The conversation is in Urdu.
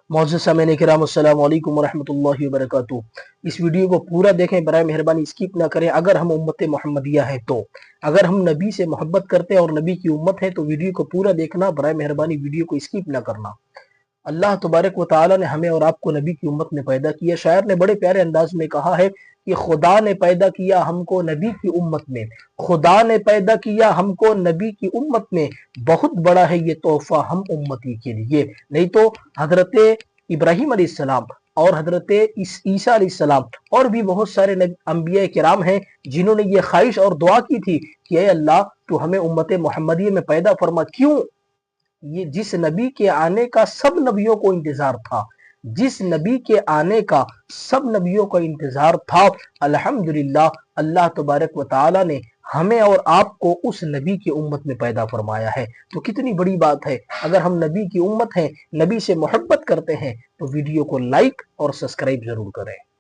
معزز سامعین کرام السلام علیکم ورحمۃ اللہ وبرکاتہ۔ اس ویڈیو کو پورا دیکھیں، برائے مہربانی اسکپ نہ کریں۔ اگر ہم امت محمدیہ ہیں تو، اگر ہم نبی سے محبت کرتے ہیں اور نبی کی امت ہے تو ویڈیو کو پورا دیکھنا، برائے مہربانی ویڈیو کو اسکپ نہ کرنا۔ اللہ تبارک و تعالی نے ہمیں اور آپ کو نبی کی امت میں پیدا کیا۔ شاعر نے بڑے پیارے انداز میں کہا ہے کہ خدا نے پیدا کیا ہم کو نبی کی امت میں، خدا نے پیدا کیا ہم کو نبی کی امت میں، بہت بڑا ہے یہ تحفہ ہم امتی کے لیے۔ نہیں تو حضرت ابراہیم علیہ السلام اور حضرت عیسیٰ علیہ السلام اور بھی بہت سارے انبیاء کرام ہیں جنہوں نے یہ خواہش اور دعا کی تھی کہ اے اللہ تو ہمیں امت محمدیہ میں پیدا فرما۔ کیوں؟ یہ جس نبی کے آنے کا سب نبیوں کو انتظار تھا، جس نبی کے آنے کا سب نبیوں کو انتظار تھا، الحمدللہ اللہ تبارک و تعالی نے ہمیں اور آپ کو اس نبی کی امت میں پیدا فرمایا ہے۔ تو کتنی بڑی بات ہے۔ اگر ہم نبی کی امت ہیں، نبی سے محبت کرتے ہیں تو ویڈیو کو لائک اور سبسکرائب ضرور کریں۔